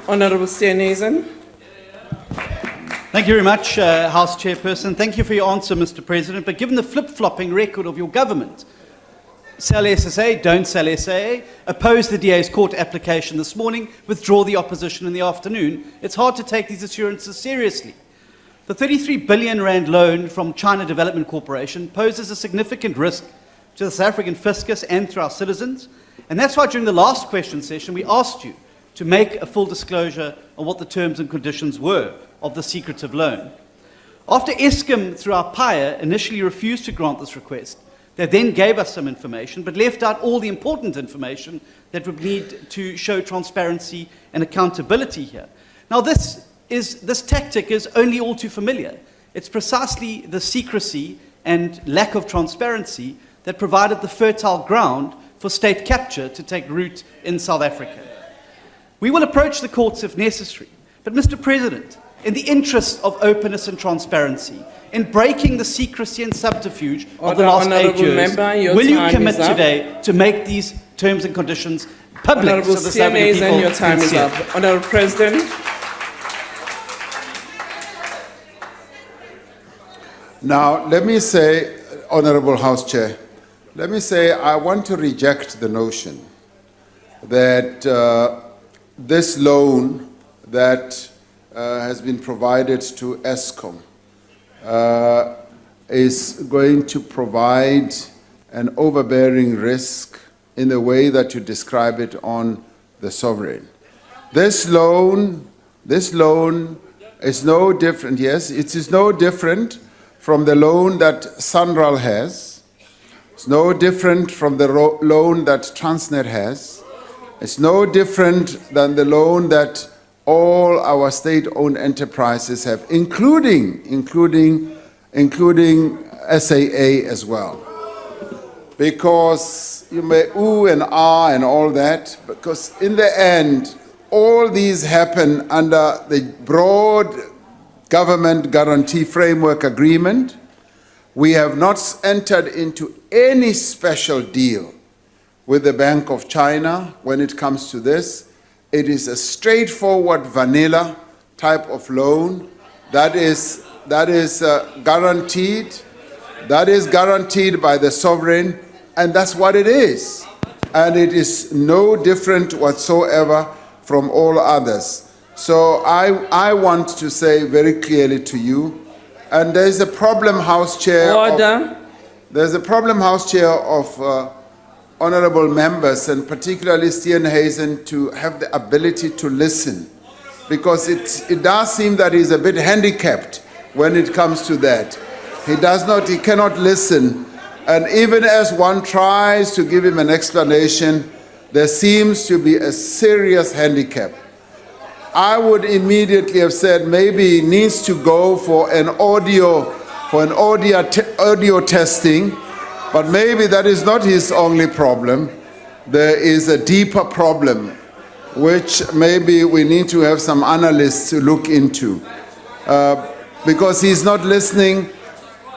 Honourable Steenhuisen. Thank you very much, House Chairperson. Thank you for your answer, Mr. President. But given the flip-flopping record of your government, sell SSA, don't sell SAA, oppose the DA's court application this morning, withdraw the opposition in the afternoon, it's hard to take these assurances seriously. The 33 billion rand loan from China Development Corporation poses a significant risk to the South African fiscus and to our citizens. And that's why during the last question session, we asked you to make a full disclosure on what the terms and conditions were of the secretive loan. After Eskom, through our PIA, initially refused to grant this request, they then gave us some information, but left out all the important information that would need to show transparency and accountability here. Now, this tactic is only all too familiar. It's precisely the secrecy and lack of transparency that provided the fertile ground for state capture to take root in South Africa. We will approach the courts if necessary, but Mr. President, in the interest of openness and transparency, in breaking the secrecy and subterfuge of the last 8 years, will you commit today to make these terms and conditions public? Honourable so the South African people your time is up. Honourable President. Now, let me say, Honourable House Chair, let me say I want to reject the notion that this loan that has been provided to Eskom is going to provide an overbearing risk in the way that you describe it on the sovereign. This loan is no different, yes, it is no different from the loan that Sanral has. It's no different from the loan that Transnet has. It's no different than the loan that all our state-owned enterprises have, including SAA as well. Because you may ooh and ah and all that, because in the end, all these happen under the broad government guarantee framework agreement. We have not entered into any special deal with the Bank of China when it comes to this. It is a straightforward vanilla type of loan that is guaranteed. That is guaranteed by the sovereign, and that's what it is. And it is no different whatsoever from all others. So I want to say very clearly to you, and there's a problem, House Chair. Order. There's a problem, House Chair, of honourable members, and particularly Steenhuisen, to have the ability to listen, because it does seem that he's a bit handicapped when it comes to that. He cannot listen, and even as one tries to give him an explanation, there seems to be a serious handicap. I would immediately have said maybe he needs to go for an audio testing, but maybe that is not his only problem. There is a deeper problem, which maybe we need to have some analysts to look into, because he's not listening,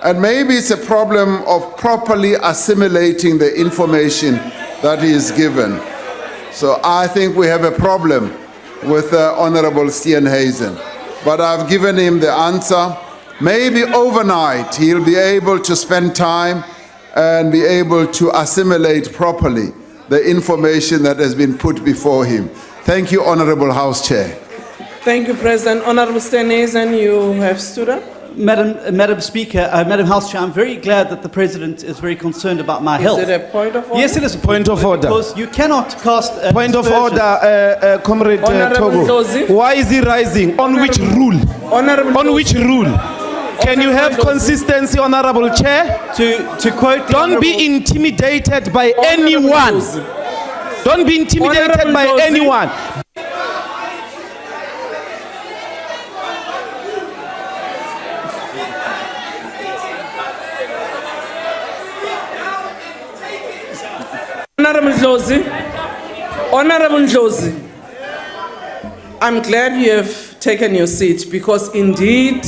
and maybe it's a problem of properly assimilating the information that he is given. So I think we have a problem with Honourable Steenhuisen, but I've given him the answer. Maybe overnight he'll be able to spend time and be able to assimilate properly the information that has been put before him. Thank you, Honourable House Chair. Thank you, President. Honourable Steenhuisen, you have stood up. Madam Speaker, Madam House Chair, I'm very glad that the President is very concerned about my health. Is it a point of order? Yes, it is a point of order. Because you cannot cast point of order, Comrade Togo. Why is he rising? On which rule? On which rule? Can you have consistency, Honourable Chair? To quote, don't be intimidated by anyone. Don't be intimidated by anyone. Honourable Ndlozi, I'm glad you have taken your seat, because indeed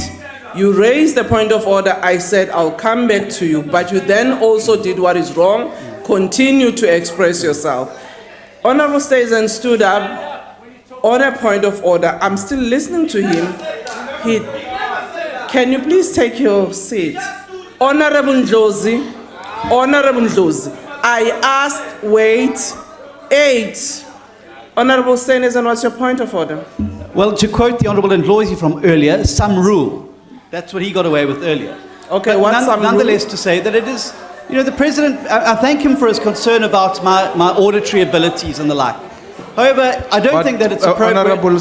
you raised the point of order. I said I'll come back to you, but you then also did what is wrong. Continue to express yourself. Honourable Steenhuisen stood up. On a point of order, I'm still listening to him. Can you please take your seat? Honorable Ndlozi, I asked, wait, 8. Honorable Steenhuisen, what's your point of order? Well, to quote the Honourable Ndlozi from earlier, some rule. That's what he got away with earlier. Okay, But what's some nonetheless, rule? to say that it is, the President, I thank him for his concern about my auditory abilities and the like. However, I don't think that it's appropriate. Honourable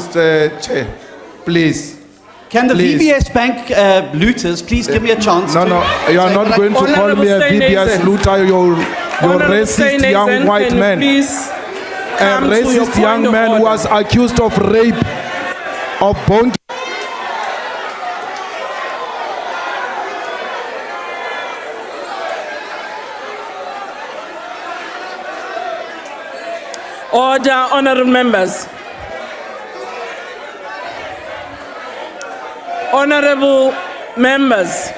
Chair, please. Can the please. VBS Bank looters please give me a chance? No, you are not going to call Honourable me a VBS Steenhuisen. looter, you Honourable racist Steenhuisen, young white can you man. please A come to your racist young point of man order? was accused of rape, of bone. Order, honourable members. Honourable members.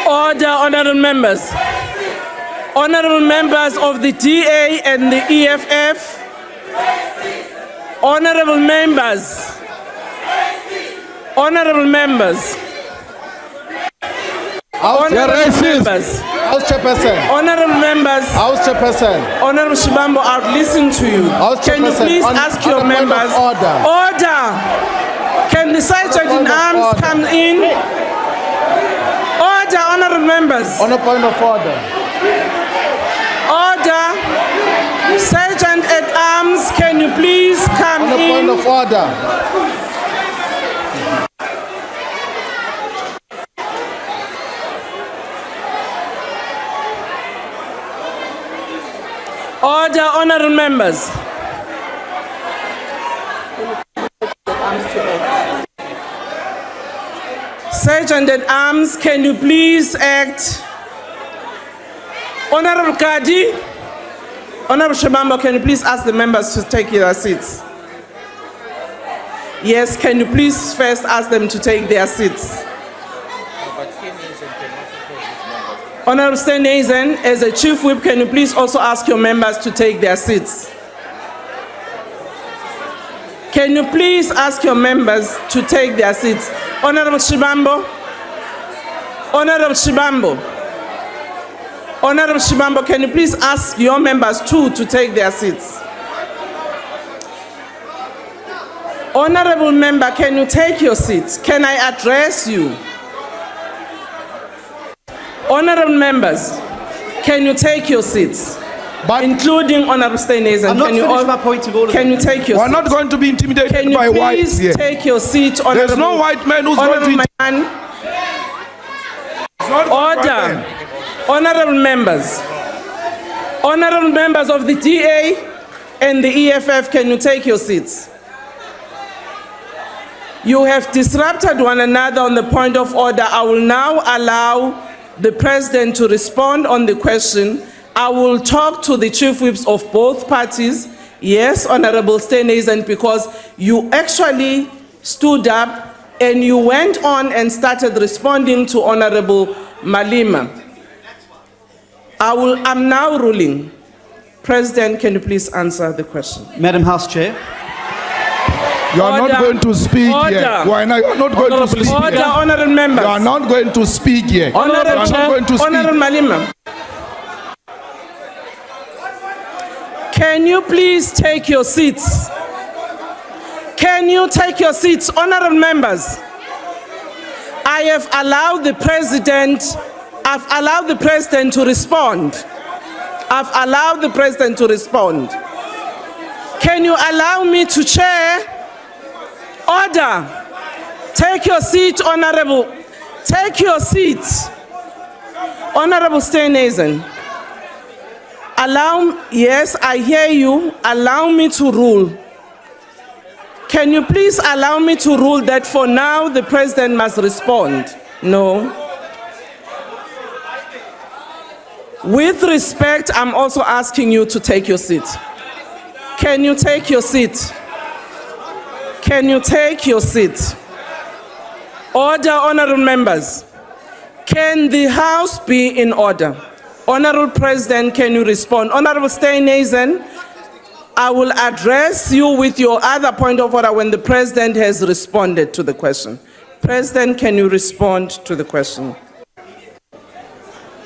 Order, honourable members. Honourable members of the DA and the EFF. Honourable members. Honourable members. Honourable members. House Chairperson. Honourable members. House Chairperson. Honourable Shibambo, I've listened to you. House Can you Chairperson, please on- ask on your a point of members? order. Order. Can the sergeant in point of arms order. come in? Order, honourable members. On a point of order. Order. Sergeant at arms, can you please come On a point in? of order. Order, honourable members. Sergeant at arms, can you please act? Honourable Kadi, Honourable Shibambo, can you please ask the members to take their seats? Yes, can you please first ask them to take their seats? Honourable Steenhuisen, as a chief whip, can you please also ask your members to take their seats? Can you please ask your members to take their seats? Honourable Shibambo, Honourable Shibambo, Honourable Shibambo, can you please ask your members too to take their seats? Honourable member, can you take your seats? Can I address you? Honourable members, can you take your seats? Including Honourable Steenhuisen. I'm not Can you finished all- my point of order. Can you take your We're seat? not going to be intimidated Can you by whites please here. take your seat, Honourable? There's no white man who's going to Honourable man, It's not white order. man. Honourable members. Honourable members of the DA and the EFF, can you take your seats? You have disrupted one another on the point of order. I will now allow the President to respond on the question. I will talk to the chief whips of both parties. Yes, Honourable Steenhuisen, because you actually stood up and you went on and started responding to Honourable Malima. I'm now ruling. President, can you please answer the question? Madam House Chair. You are not Order. going to speak Order. here. Why not? You are not going to speak Order, here. honourable members. You are not going to speak here. You are Honourable not Chair, going to speak. Honourable Malima. Can you please take your seats? Can you take your seats, honourable members? I have allowed the President, I've allowed the President to respond. I've allowed the President to respond. Can you allow me to chair? Order. Take your seat, honourable. Take your seat. Honourable Steenhuisen. Yes, I hear you. Allow me to rule. Can you please allow me to rule that for now the President must respond? No. With respect, I'm also asking you to take your seat. Can you take your seat? Can you take your seat? Order, honorable members. Can the House be in order? Honorable President, can you respond? Honorable Steenhuisen, I will address you with your other point of order when the President has responded to the question. President, can you respond to the question?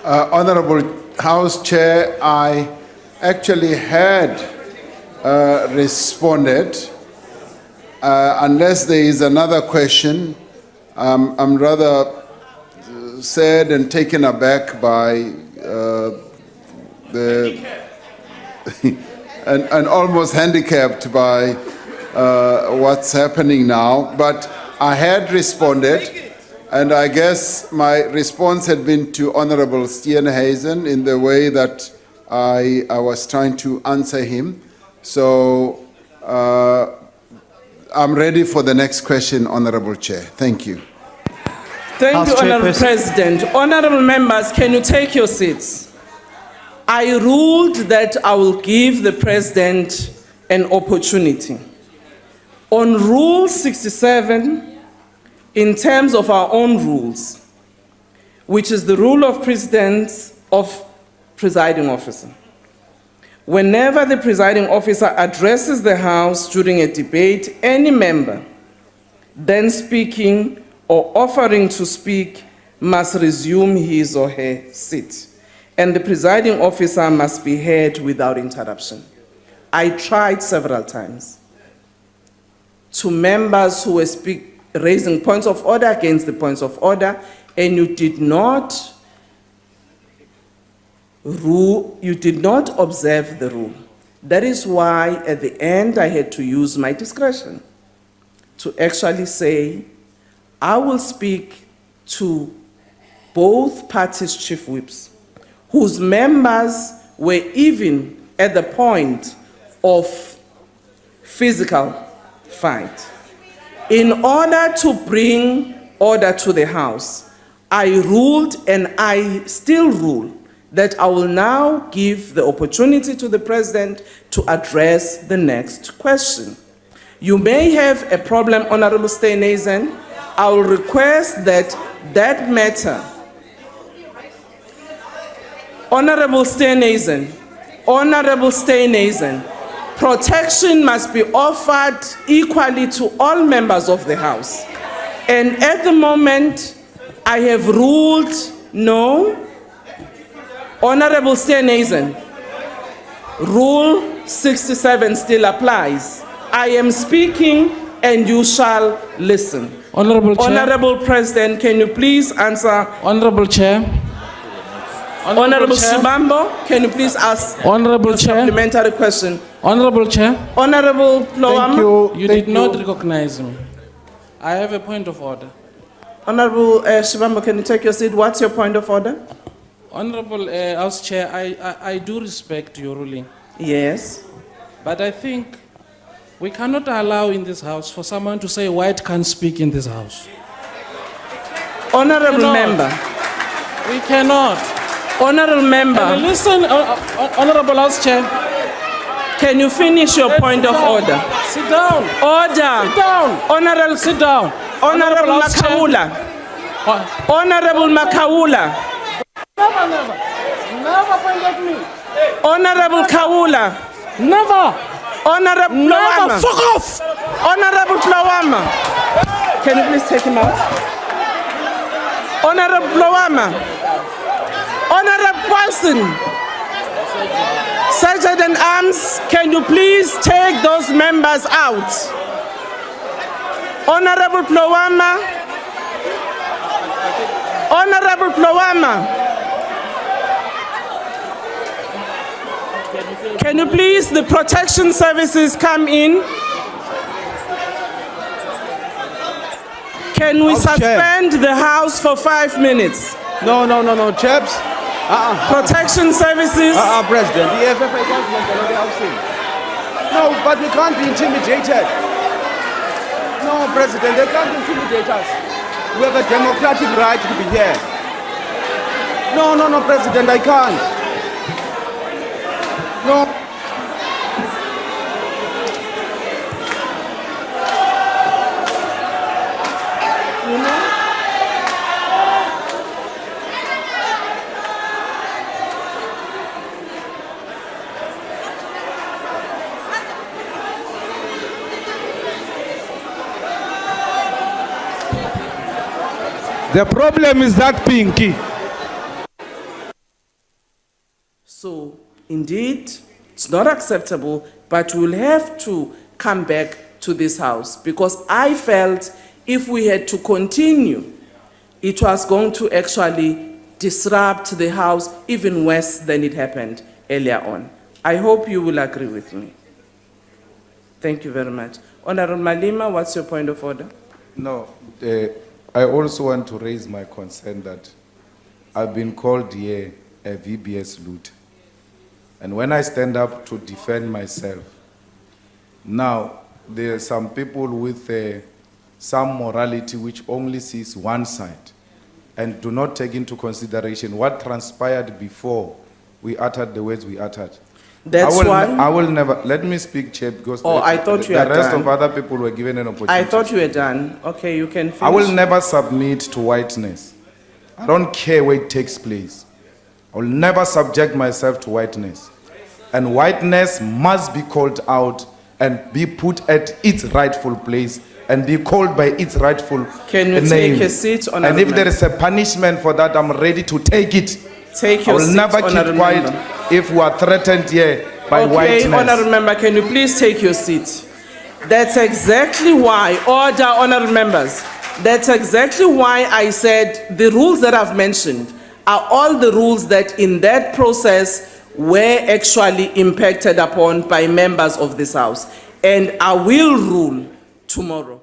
Honorable House Chair, I actually had responded. Unless there is another question, I'm rather sad and taken aback by and almost handicapped by what's happening now. But I had responded, and I guess my response had been to Honorable Steenhuisen in the way that I was trying to answer him. So I'm ready for the next question, Honorable Chair. Thank you. Thank you, Honorable President. Honorable members, can you take your seats? I ruled that I will give the President an opportunity. On Rule 67, in terms of our own rules, which is the rule of precedence of presiding officer, whenever the presiding officer addresses the House during a debate, any member then speaking or offering to speak must resume his or her seat, and the presiding officer must be heard without interruption. I tried several times to members who were raising points of order against the points of order, and you did not observe the rule. That is why at the end I had to use my discretion to actually say, I will speak to both parties' chief whips, whose members were even at the point of physical fight. In order to bring order to the House, I ruled, and I still rule, that I will now give the opportunity to the President to address the next question. You may have a problem, Honorable Steenhuisen. I will request that that matter, Honorable Steenhuisen, protection must be offered equally to all members of the House. And at the moment, I have ruled no. Honorable Steenhuisen, Rule 67 still applies. I am speaking and you shall listen. Honorable Chair. Honorable President, can you please answer? Honorable Chair. Honorable Shibambo, can you please ask Honorable a Chair. supplementary question? Honorable Chair. Honorable Plowam. You did not recognize me. I have a point of order. Honorable Shibambo, can you take your seat? What's your point of order? Honorable House Chair, I do respect your ruling. Yes. But I think we cannot allow in this House for someone to say white can't speak in this House. Honorable member. We cannot. Honorable member. Can you listen, Honorable House Chair. Can you finish your point of order? Sit down. Order. Sit down. Honorable. Sit down. Honorable Makaula. Honorable Makaula. Never point at me. Honorable Kaula. Never. Honorable Never. Plowama. Fuck off. Honorable Plowama. Can you please take him out? Honorable Plowama. Honorable Wilson. Sergeant in Arms, can you please take those members out? Honorable Plowama. Honorable Plowama. Can you please, the protection services come in? Can we suspend the House for 5 minutes? No, chaps. Protection services. President, the EFF can't already have seen. No, but we can't be intimidated. No, President, they can't intimidate us. We have a democratic right to be here. No, President, I can't. No. The problem is that Pinky. So, indeed, it's not acceptable, but we'll have to come back to this house because I felt if we had to continue, it was going to actually disrupt the house even worse than it happened earlier on. I hope you will agree with me. Thank you very much. Honorable Malima, what's your point of order? No, I also want to raise my concern that I've been called here a VBS loot. And when I stand up to defend myself, now there are some people with some morality which only sees one side and do not take into consideration what transpired before we uttered the words we uttered. That's why I will never, let me speak, Chair, because I thought the you had rest done. of other people were given an opportunity. I thought you were done. Okay, you can finish. I will never submit to whiteness. I don't care where it takes place. I will never subject myself to whiteness. And whiteness must be called out and be put at its rightful place and be called by its rightful name. Can you take a seat, Honorable And if there Member? is a punishment for that, I'm ready to take it. Take I your will seat, never keep Honorable quiet Member. if we are threatened here by Okay, whiteness. Honorable Member, can you please take your seat? That's exactly why, order, Honorable Members, that's exactly why I said the rules that I've mentioned are all the rules that in that process were actually impacted upon by members of this House. And I will rule tomorrow.